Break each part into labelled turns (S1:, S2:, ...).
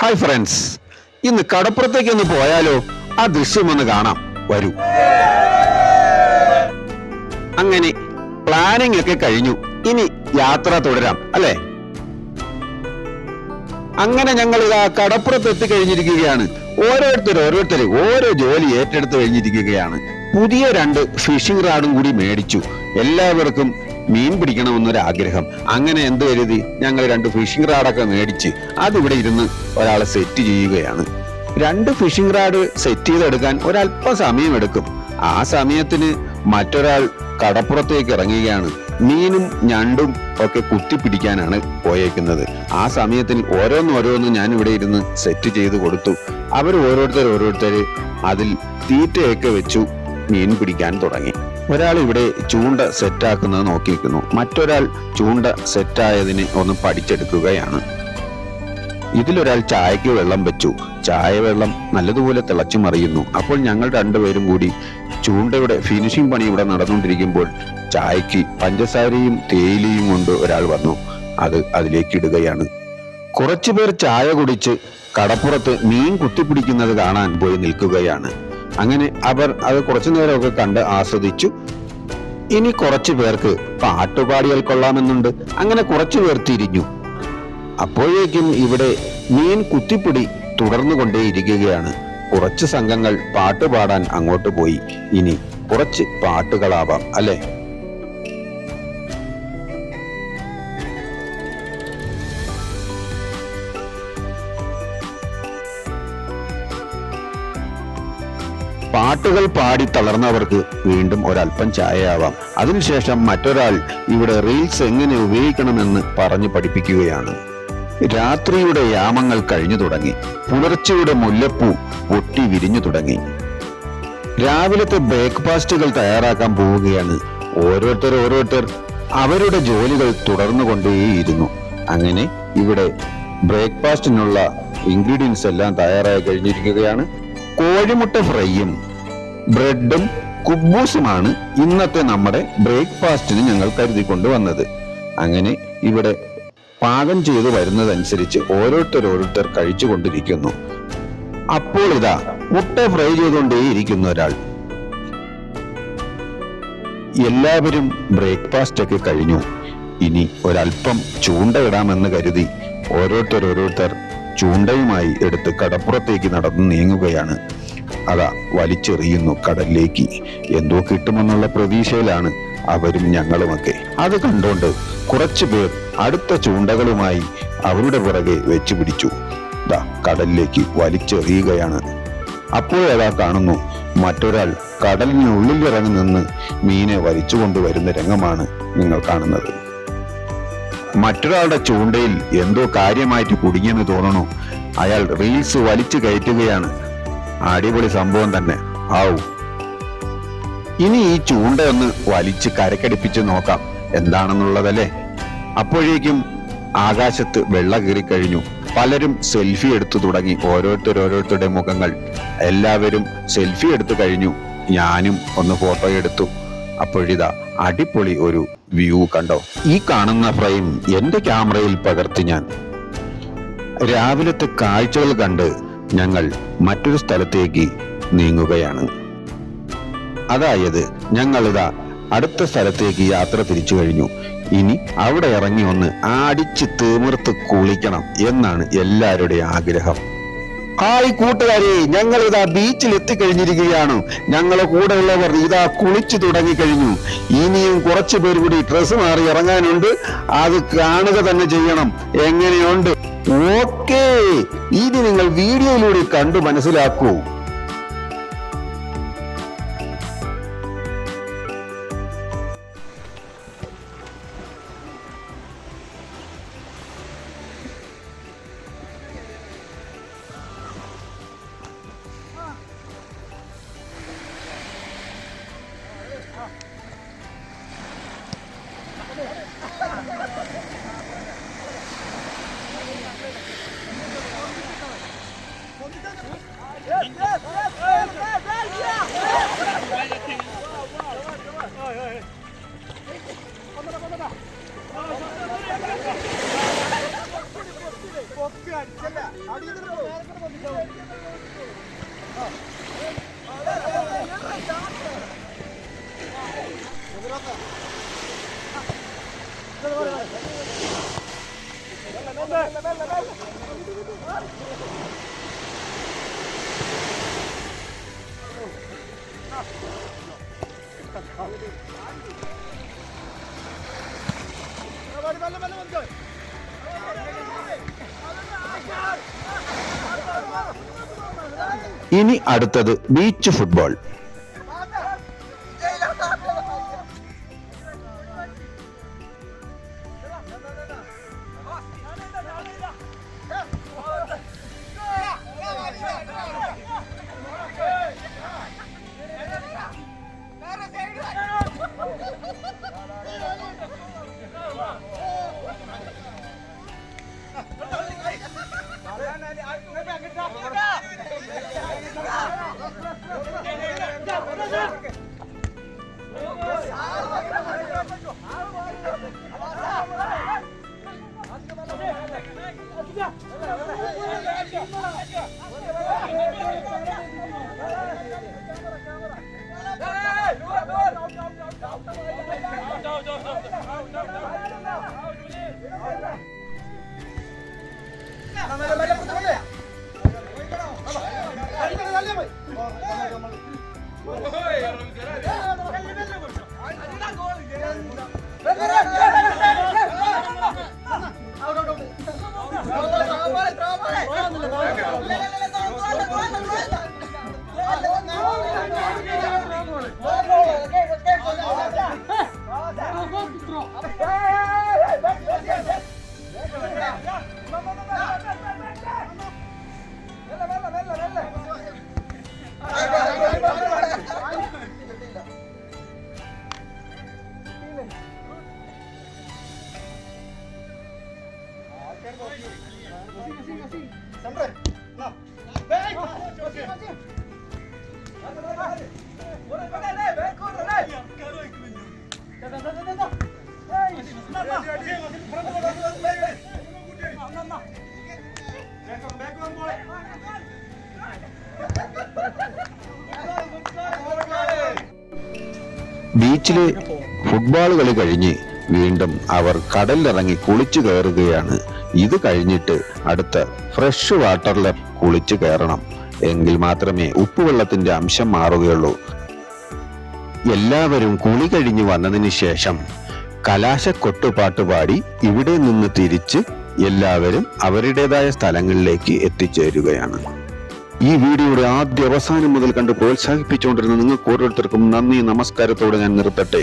S1: Hi friends, ഇന്ന് കടപ്പുറത്തേക്ക് ഒന്ന് പോയാലോ? ആ ദൃശ്യം ഒന്ന് കാണാം, വരൂ. അങ്ങനെ പ്ലാനിങ് ഒക്കെ കഴിഞ്ഞു, ഇനി യാത്ര തുടരാം അല്ലേ? അങ്ങനെ ഞങ്ങൾ ഇതാ കടപ്പുറത്ത് എത്തിക്കഴിഞ്ഞിരിക്കുകയാണ്. ഓരോരുത്തർ ഓരോ ജോലി ഏറ്റെടുത്ത് കഴിഞ്ഞിരിക്കുകയാണ്. പുതിയ 2 ഫിഷിംഗ് റാഡും കൂടി മേടിച്ചു. എല്ലാവർക്കും മീൻ പിടിക്കണമെന്നൊരാഗ്രഹം. അങ്ങനെ എന്ത് കരുതി ഞങ്ങൾ 2 ഫിഷിംഗ് റാഡൊക്കെ മേടിച്ച് അതിവിടെ ഇരുന്ന് ഒരാളെ സെറ്റ് ചെയ്യുകയാണ്. 2 ഫിഷിംഗ് റാഡ് സെറ്റ് ചെയ്തെടുക്കാൻ ഒരല്പം സമയമെടുക്കും. ആ സമയത്തിന് മറ്റൊരാൾ കടപ്പുറത്തേക്ക് ഇറങ്ങുകയാണ്. മീനും ഞണ്ടും ഒക്കെ കുത്തിപ്പിടിക്കാനാണ് പോയേക്കുന്നത്. ആ സമയത്തിന് ഓരോന്ന് ഞാൻ ഇവിടെ ഇരുന്ന് സെറ്റ് ചെയ്ത് കൊടുത്തു. അവർ ഓരോരുത്തർ അതിൽ തീറ്റയൊക്കെ വെച്ചു മീൻ പിടിക്കാൻ തുടങ്ങി. ഒരാൾ ഇവിടെ ചൂണ്ട സെറ്റാക്കുന്നത് നോക്കിയിരിക്കുന്നു. മറ്റൊരാൾ ചൂണ്ട സെറ്റായതിന് ഒന്ന് പഠിച്ചെടുക്കുകയാണ്. ഇതിലൊരാൾ ചായക്ക് വെള്ളം വെച്ചു. ചായ വെള്ളം നല്ലതുപോലെ തിളച്ചു മറിയുന്നു. അപ്പോൾ ഞങ്ങൾ 2 പേരും കൂടി ചൂണ്ടയുടെ ഫിനിഷിംഗ് പണി ഇവിടെ നടന്നുകൊണ്ടിരിക്കുമ്പോൾ ചായക്ക് പഞ്ചസാരയും തേയിലയും കൊണ്ട് ഒരാൾ വന്നു. അത് അതിലേക്ക് ഇടുകയാണ്. കുറച്ചു പേർ ചായ കുടിച്ച് കടപ്പുറത്ത് മീൻ കുത്തിപ്പിടിക്കുന്നത് കാണാൻ പോയി നിൽക്കുകയാണ്. അങ്ങനെ അവർ അത് കുറച്ചു നേരമൊക്കെ കണ്ട് ആസ്വദിച്ചു. ഇനി കുറച്ചു പേർക്ക് പാട്ടുപാടിയാൽ കൊള്ളാമെന്നുണ്ട്. അങ്ങനെ കുറച്ചു പേർ തിരിഞ്ഞു. അപ്പോഴേക്കും ഇവിടെ മീൻ കുത്തിപ്പിടി തുടർന്നു കൊണ്ടേയിരിക്കുകയാണ്. കുറച്ച് സംഘങ്ങൾ പാട്ടുപാടാൻ അങ്ങോട്ട് പോയി. ഇനി കുറച്ച് പാട്ടുകളാവാം അല്ലെ? പാട്ടുകൾ പാടി തളർന്നവർക്ക് വീണ്ടും ഒരല്പം ചായയാവാം. അതിനുശേഷം മറ്റൊരാൾ ഇവിടെ റീൽസ് എങ്ങനെ ഉപയോഗിക്കണമെന്ന് പറഞ്ഞു പഠിപ്പിക്കുകയാണ്. രാത്രിയുടെ യാമങ്ങൾ കഴിഞ്ഞു തുടങ്ങി. പുലർച്ചയുടെ മുല്ലപ്പൂ പൊട്ടി വിരിഞ്ഞു തുടങ്ങി. രാവിലത്തെ ബ്രേക്ക്ഫാസ്റ്റുകൾ തയ്യാറാക്കാൻ പോവുകയാണ്. ഓരോരുത്തർ അവരുടെ ജോലികൾ തുടർന്നു കൊണ്ടേയിരുന്നു. അങ്ങനെ ഇവിടെ ബ്രേക്ക്ഫാസ്റ്റിനുള്ള ഇൻഗ്രീഡിയൻസ് എല്ലാം തയ്യാറായി കഴിഞ്ഞിരിക്കുകയാണ്. കോഴിമുട്ട ഫ്രൈയും ബ്രെഡും കുബൂസുമാണ് ഇന്നത്തെ നമ്മുടെ ബ്രേക്ക്ഫാസ്റ്റിന് ഞങ്ങൾ കരുതിക്കൊണ്ട് വന്നത്. അങ്ങനെ ഇവിടെ പാകം ചെയ്തു വരുന്നതനുസരിച്ച് ഓരോരുത്തർ കഴിച്ചു കൊണ്ടിരിക്കുന്നു. അപ്പോൾ ഇതാ മുട്ട ഫ്രൈ ചെയ്തുകൊണ്ടേയിരിക്കുന്ന ഒരാൾ. എല്ലാവരും ബ്രേക്ക്ഫാസ്റ്റ് ഒക്കെ കഴിഞ്ഞു. ഇനി ഒരല്പം ചൂണ്ടയിടാമെന്ന് കരുതി ഓരോരുത്തർ ചൂണ്ടയുമായി എടുത്ത് കടപ്പുറത്തേക്ക് നടന്നു നീങ്ങുകയാണ്. അതാ വലിച്ചെറിയുന്നു കടലിലേക്ക്. എന്തോ കിട്ടുമെന്നുള്ള പ്രതീക്ഷയിലാണ് അവരും ഞങ്ങളുമൊക്കെ. അത് കണ്ടോണ്ട് കുറച്ചു പേർ അടുത്ത ചൂണ്ടകളുമായി അവരുടെ പുറകെ വെച്ചു പിടിച്ചു. ദാ കടലിലേക്ക് വലിച്ചെറിയുകയാണ്. അപ്പോഴതാ കാണുന്നു മറ്റൊരാൾ കടലിനുള്ളിൽ ഇറങ്ങി നിന്ന് മീനെ വലിച്ചു കൊണ്ടുവരുന്ന രംഗമാണ് നിങ്ങൾ കാണുന്നത്. മറ്റൊരാളുടെ ചൂണ്ടയിൽ എന്തോ കാര്യമായിട്ട് കുടുങ്ങിയെന്ന് തോന്നണു. അയാൾ റീൽസ് വലിച്ചു കയറ്റുകയാണ്. അടിപൊളി സംഭവം തന്നെ. ആവൂ, ഇനി ഈ ചൂണ്ട ഒന്ന് വലിച്ച് കരക്കടിപ്പിച്ച് നോക്കാം എന്താണെന്നുള്ളതല്ലേ. അപ്പോഴേക്കും ആകാശത്ത് വെള്ള കീറിക്കഴിഞ്ഞു. പലരും സെൽഫി എടുത്തു തുടങ്ങി. ഓരോരുത്തരുടെ മുഖങ്ങൾ. എല്ലാവരും സെൽഫി എടുത്തു കഴിഞ്ഞു. ഞാനും ഒന്ന് ഫോട്ടോ എടുത്തു. അപ്പോഴിതാ അടിപൊളി ഒരു വ്യൂ കണ്ടോ? ഈ കാണുന്ന ഫ്രെയിം എന്റെ ക്യാമറയിൽ പകർത്തി ഞാൻ. രാവിലത്തെ കാഴ്ചകൾ കണ്ട് ഞങ്ങൾ മറ്റൊരു സ്ഥലത്തേക്ക് നീങ്ങുകയാണ്. അതായത് ഞങ്ങളിതാ അടുത്ത സ്ഥലത്തേക്ക് യാത്ര തിരിച്ചു കഴിഞ്ഞു. ഇനി അവിടെ ഇറങ്ങി ഒന്ന് അടിച്ച് തീമിർത്ത് കുളിക്കണം എന്നാണ് എല്ലാവരുടെയും ആഗ്രഹം. ഹായ് കൂട്ടുകാരെ, ഞങ്ങൾ ഇതാ ബീച്ചിൽ എത്തിക്കഴിഞ്ഞിരിക്കുകയാണ്. ഞങ്ങളെ കൂടെയുള്ളവർ ഇതാ കുളിച്ചു തുടങ്ങിക്കഴിഞ്ഞു. ഇനിയും കുറച്ചു പേർ കൂടി ഡ്രസ്സ് മാറി ഇറങ്ങാനുണ്ട്. അത് കാണുക തന്നെ ചെയ്യണം. എങ്ങനെയുണ്ട്? ഓക്കേ, ഇത് നിങ്ങൾ വീഡിയോയിലൂടെ കണ്ടു മനസ്സിലാക്കൂ.
S2: Yeah.
S1: ഇനി അടുത്തത് ബീച്ച് ഫുട്ബോൾ. ബീച്ചിലെ ഫുട്ബോൾ കളി കഴിഞ്ഞ് വീണ്ടും അവർ കടലിലിറങ്ങി കുളിച്ചു കയറുകയാണ്. ഇത് കഴിഞ്ഞിട്ട് അടുത്ത ഫ്രഷ് വാട്ടറിൽ കുളിച്ചു കയറണം. എങ്കിൽ മാത്രമേ ഉപ്പുവെള്ളത്തിന്റെ അംശം മാറുകയുള്ളൂ. എല്ലാവരും കുളി കഴിഞ്ഞു വന്നതിന് ശേഷം കലാശക്കൊട്ടുപാട്ട് പാടി ഇവിടെ നിന്ന് തിരിച്ച് എല്ലാവരും അവരുടേതായ സ്ഥലങ്ങളിലേക്ക് എത്തിച്ചേരുകയാണ്. ഈ വീഡിയോയുടെ ആദ്യ അവസാനം മുതൽ കണ്ട് പ്രോത്സാഹിപ്പിച്ചുകൊണ്ടിരുന്ന നിങ്ങൾക്ക് ഓരോരുത്തർക്കും നന്ദി നമസ്കാരത്തോടെ ഞാൻ നിർത്തട്ടെ.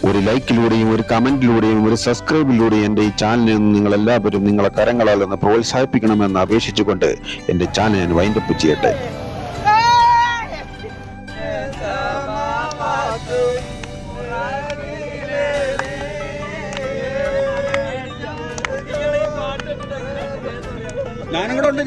S1: ഒരു ലൈക്കിലൂടെയും ഒരു കമന്റിലൂടെയും ഒരു സബ്സ്ക്രൈബിലൂടെയും എൻ്റെ ഈ ചാനലിൽ നിന്ന് നിങ്ങൾ എല്ലാവരും നിങ്ങളെ കരങ്ങളാൽ ഒന്ന് പ്രോത്സാഹിപ്പിക്കണമെന്ന് അപേക്ഷിച്ചുകൊണ്ട് എൻ്റെ ചാനൽ ഞാൻ വൈൻഡപ്പ് ചെയ്യട്ടെ.
S2: ഞാനും കൂടെ ഉണ്ട്